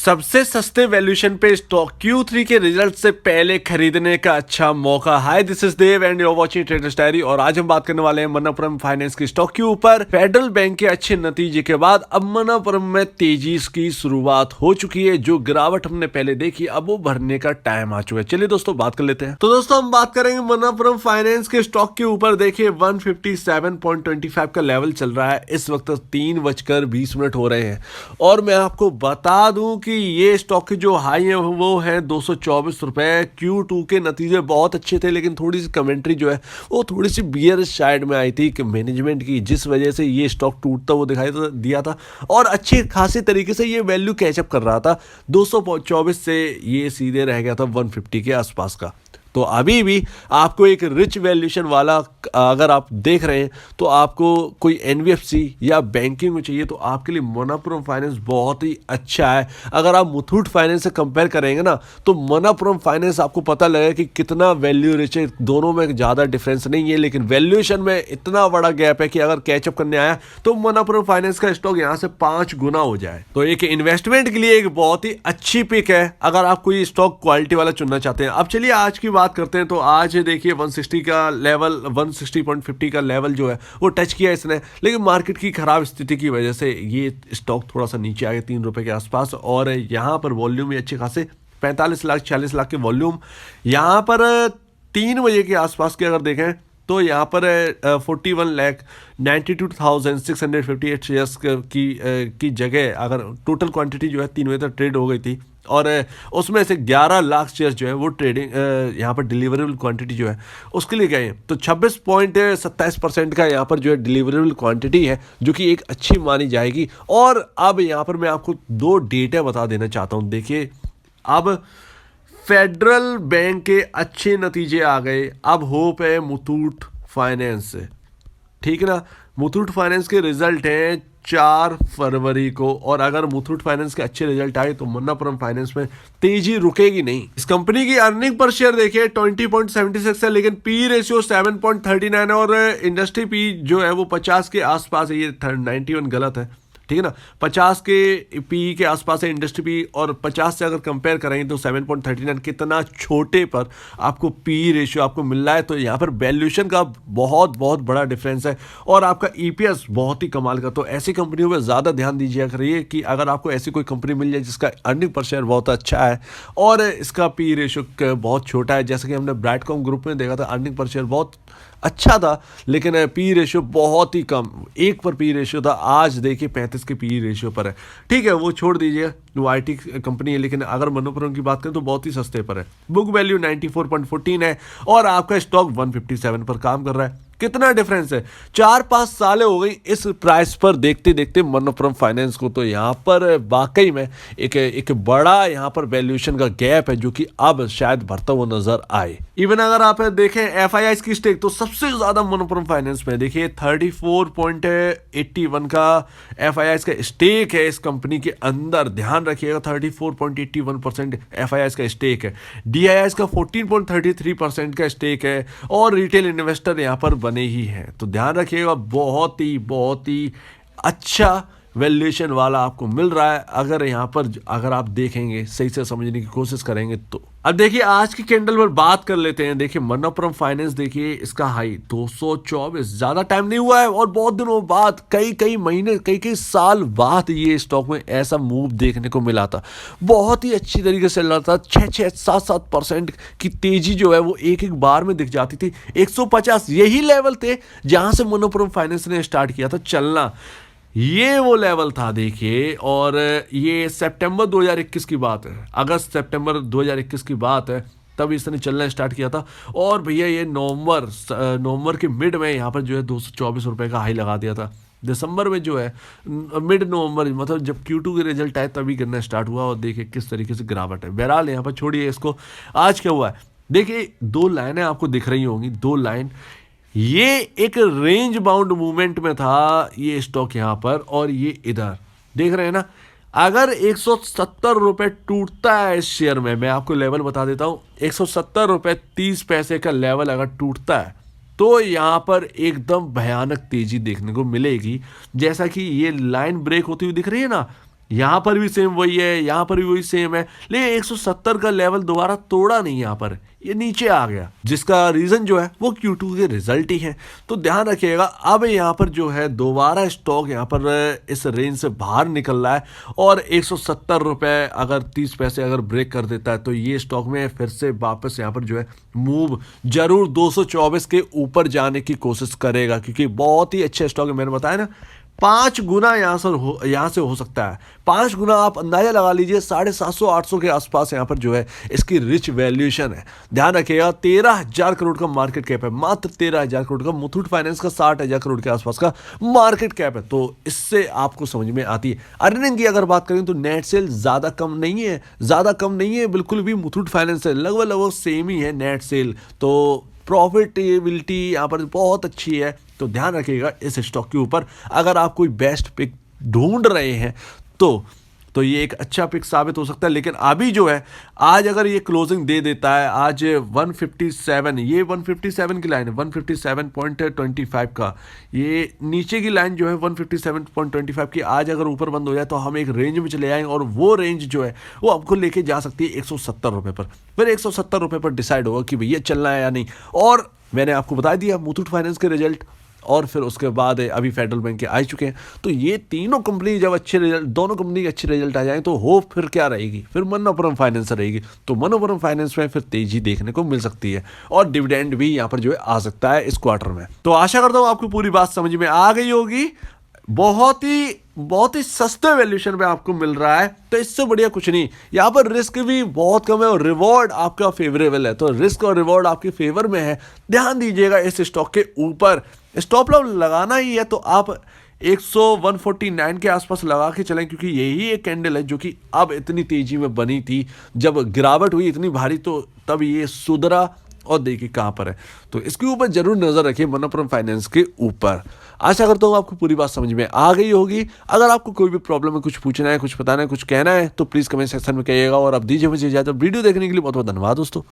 सबसे सस्ते वैल्यूएशन पे स्टॉक Q3 के रिजल्ट से पहले खरीदने का अच्छा मौका। Hi, this is Dev and you are watching traders diary. और आज हम बात करने वाले हैं मनप्पुरम फाइनेंस की स्टॉक के ऊपर। फेडरल बैंक के अच्छे नतीजे के बाद अब मनप्पुरम में तेजी की शुरुआत हो चुकी है। जो गिरावट हमने पहले देखी अब वो भरने का टाइम आ चुका है। चलिए दोस्तों बात कर लेते हैं। तो दोस्तों हम बात करेंगे मनप्पुरम फाइनेंस के स्टॉक के ऊपर। देखिए 157.25 का लेवल चल रहा है इस वक्त। 3:20 हो रहे हैं और मैं आपको बता दूं कि ये स्टॉक के जो हाई है वो है 224 रुपए। Q2 के नतीजे बहुत अच्छे थे, लेकिन थोड़ी सी कमेंट्री जो है वो थोड़ी सी बियरिश साइड में आई थी कि मैनेजमेंट की, जिस वजह से ये स्टॉक टूटता वो दिखाई दिया था और अच्छे खासे तरीके से ये वैल्यू कैचअप कर रहा था। 224 से ये सीधे रह गया था 150 के आसपास का। तो अभी भी आपको एक रिच वैल्यूएशन वाला अगर आप देख रहे हैं तो आपको कोई NBFC या बैंकिंग में चाहिए तो आपके लिए मनप्पुरम फाइनेंस बहुत ही अच्छा है। अगर आप मुथूट फाइनेंस से कंपेयर करेंगे ना तो मनप्पुरम फाइनेंस आपको पता लगेगा कि कितना वैल्यू रिच है। दोनों में ज़्यादा डिफरेंस नहीं है, लेकिन वैल्यूएशन में इतना बड़ा गैप है कि अगर कैचअप करने आया तो मनप्पुरम फाइनेंस का स्टॉक यहाँ से 5 गुना हो जाए। तो एक इन्वेस्टमेंट के लिए एक बहुत ही अच्छी पिक है अगर आप कोई स्टॉक क्वालिटी वाला चुनना चाहते हैं। अब चलिए आज की बात करते हैं। तो आज देखिए 160 का लेवल, 160.50 का लेवल जो है वो टच किया इसने, लेकिन मार्केट की खराब स्थिति की वजह से ये स्टॉक थोड़ा सा नीचे आ गया 3 रुपए के आसपास। और यहाँ पर वॉल्यूम भी अच्छे खासे 45 लाख 40 लाख के वॉल्यूम। यहाँ पर 3 बजे के आसपास के अगर देखें तो यहाँ पर 41,92,658 शेयर्स की जगह अगर टोटल क्वांटिटी जो है 3 बजे तक ट्रेड हो गई थी और उसमें से 11 लाख शेयर्स जो है वो ट्रेडिंग यहाँ पर डिलीवरेबल क्वांटिटी जो है उसके लिए गए। तो 26.27% का यहाँ पर जो है डिलीवरेबल क्वांटिटी है, जो कि एक अच्छी मानी जाएगी। और अब यहाँ पर मैं आपको 2 डेटा बता देना चाहता हूँ। देखिए अब फेडरल बैंक के अच्छे नतीजे आ गए। अब होप है मुथूट फाइनेंस से, ठीक है ना। मुथूट फाइनेंस के रिजल्ट हैं 4 फरवरी को, और अगर मुथूट फाइनेंस के अच्छे रिजल्ट आए तो मनप्पुरम फाइनेंस में तेजी रुकेगी नहीं। इस कंपनी की अर्निंग पर शेयर देखिए 20.76 है, लेकिन पी रेशियो 7.39 है और इंडस्ट्री पी जो है वो 50 के आसपास है। ये 91 गलत है, ठीक है ना। 50 के पी के आसपास है इंडस्ट्री पी, और 50 से अगर कंपेयर करेंगे तो 7.39 कितना छोटे पर आपको पी रेशियो आपको मिल रहा है। तो यहाँ पर वैल्यूएशन का बहुत बहुत बड़ा डिफरेंस है और आपका EPS बहुत ही कमाल का। तो ऐसी कंपनियों पर ज़्यादा ध्यान दीजिए करिए कि अगर आपको ऐसी कोई कंपनी मिल जाए जिसका अर्निंग पर शेयर बहुत अच्छा है और इसका पी रेशियो बहुत छोटा है। जैसे कि हमने ब्राइटकॉम ग्रुप में देखा था, अर्निंग पर शेयर बहुत अच्छा था लेकिन पी रेशियो बहुत ही कम, 1 पर पी रेशियो था। आज देखिए 35 के पी रेशियो पर है। ठीक है, वो छोड़ दीजिए, वो IT कंपनी है, लेकिन अगर मनप्पुरम की बात करें तो बहुत ही सस्ते पर है। बुक वैल्यू 94.14 है और आपका स्टॉक 157 पर काम कर रहा है। कितना डिफरेंस है, 4-5 साल हो गई इस प्राइस पर देखते देखते मनप्पुरम फाइनेंस को। तो यहाँ पर वाकई में एक बड़ा यहाँ पर वैल्यूएशन का गैप है जो कि अब शायद भरता हुआ नजर आए। इवन अगर आप देखें FIIs की स्टेक तो सबसे ज्यादा मनप्पुरम फाइनेंस में देखिए 34.81 का FIIs का स्टेक है इस कंपनी के अंदर। ध्यान रखिएगा 34.81% FIIs का स्टेक है। DIIs का 14.33% का स्टेक है और रिटेल इन्वेस्टर यहाँ पर बने ही हैं। तो ध्यान रखिएगा, बहुत ही अच्छा वैल्यूएशन वाला आपको मिल रहा है अगर यहाँ पर अगर आप देखेंगे, सही से समझने की कोशिश करेंगे तो। अब देखिए आज की कैंडल पर बात कर लेते हैं। देखिए मनप्पुरम फाइनेंस, देखिए इसका हाई 224, ज्यादा टाइम नहीं हुआ है और बहुत दिनों बाद, कई महीने कई साल बाद ये स्टॉक में ऐसा मूव देखने को मिला था। बहुत ही अच्छी तरीके से चल रहा था, 6-7% की तेजी जो है वो एक बार में दिख जाती थी। 150 यही लेवल थे जहां से मनप्पुरम फाइनेंस ने स्टार्ट किया था चलना, ये वो लेवल था देखिए। और ये सितंबर 2021 की बात है, अगस्त सितंबर 2021 की बात है, तब इसने चलना स्टार्ट किया था। और भैया ये नवंबर के मिड में यहाँ पर जो है 224 रुपए का हाई लगा दिया था। दिसंबर में जो है मिड नवंबर, मतलब जब Q2 के रिजल्ट आए तभी गिरना स्टार्ट हुआ और देखिए किस तरीके से गिरावट है। बहरहाल यहाँ पर छोड़िए इसको। आज क्या हुआ है देखिए, 2 लाइनें आपको दिख रही होंगी, 2 लाइन। ये एक रेंज बाउंड मूवमेंट में था ये स्टॉक यहाँ पर, और ये इधर देख रहे हैं ना। अगर 170 रुपए टूटता है इस शेयर में, मैं आपको लेवल बता देता हूँ, 170 रुपए 30 पैसे का लेवल अगर टूटता है तो यहाँ पर एकदम भयानक तेजी देखने को मिलेगी। जैसा कि ये लाइन ब्रेक होती हुई दिख रही है ना, यहाँ पर भी सेम वही है, यहाँ पर भी वही सेम है, लेकिन 170 का लेवल दोबारा तोड़ा नहीं, यहाँ पर ये नीचे आ गया, जिसका रीजन जो है वो Q2 के रिजल्ट ही है। तो ध्यान रखिएगा, अब यहाँ पर जो है दोबारा स्टॉक यहाँ पर इस रेंज से बाहर निकल रहा है और 170 रुपये अगर 30 पैसे अगर ब्रेक कर देता है तो ये स्टॉक में फिर से वापस यहाँ पर जो है मूव जरूर 224 के ऊपर जाने की कोशिश करेगा, क्योंकि बहुत ही अच्छे स्टॉक है। मैंने बताया ना 5 गुना यहाँ से हो सकता है, 5 गुना आप अंदाजा लगा लीजिए, 750-800 के आसपास यहाँ पर जो है इसकी रिच वैल्यूएशन है। ध्यान रखिएगा 13,000 करोड़ का मार्केट कैप है, मात्र 13,000 करोड़ का। मुथूट फाइनेंस का 60,000 करोड़ के आसपास का मार्केट कैप है। तो इससे आपको समझ में आती है। अर्निंग की अगर बात करें तो नेट सेल ज़्यादा कम नहीं है, बिल्कुल भी मुथूट फाइनेंस से लगभग सेम ही है नेट सेल। तो प्रॉफिटेबिलिटी यहाँ पर बहुत अच्छी है। तो ध्यान रखिएगा इस स्टॉक के ऊपर, अगर आप कोई बेस्ट पिक ढूंढ रहे हैं तो ये एक अच्छा पिक साबित हो सकता है। लेकिन अभी जो है आज अगर ये क्लोजिंग दे देता है, आज 157, ये 157 की लाइन है, 157.25 का, ये नीचे की लाइन जो है 157.25 की, आज अगर ऊपर बंद हो जाए तो हम एक रेंज में चले आएंगे और वो रेंज जो है वो आपको लेके जा सकती है 170 रुपये पर। फिर 170 रुपये पर डिसाइड होगा कि भैया चलना है या नहीं। और मैंने आपको बता दिया मुथूट फाइनेंस के रिजल्ट, और फिर उसके बाद अभी फेडरल बैंक के आ चुके हैं। तो ये तीनों कंपनी जब अच्छे रिजल्ट, दोनों कंपनी के अच्छे रिजल्ट आ जाएं तो होप फिर क्या रहेगी, फिर मनोपुरम फाइनेंस रहेगी। तो मनोपुरम फाइनेंस में फिर तेजी देखने को मिल सकती है और डिविडेंड भी यहाँ पर जो है आ सकता है इस क्वार्टर में। तो आशा करता हूँ आपको पूरी बात समझ में आ गई होगी। बहुत ही सस्ते वैल्यूएशन पे आपको मिल रहा है, तो इससे बढ़िया कुछ नहीं। यहाँ पर रिस्क भी बहुत कम है और रिवॉर्ड आपका फेवरेबल है। तो रिस्क और रिवॉर्ड आपके फेवर में है। ध्यान दीजिएगा इस स्टॉक के ऊपर स्टॉप लॉस लगाना ही है तो आप 149 के आसपास लगा के चलें, क्योंकि यही एक कैंडल है जो कि अब इतनी तेजी में बनी थी। जब गिरावट हुई इतनी भारी तो तब ये सुधरा और देखिए कहाँ पर है। तो इसके ऊपर जरूर नजर रखिए, मनोपुरम फाइनेंस के ऊपर। आशा करता हूँ आपको पूरी बात समझ में आ गई होगी। अगर आपको कोई भी प्रॉब्लम है, कुछ पूछना है, कुछ बताना है, कुछ कहना है तो प्लीज़ कमेंट सेक्शन में कहिएगा। और अब दीजिए मुझे इजाजत। वीडियो देखने के लिए बहुत बहुत धन्यवाद दोस्तों।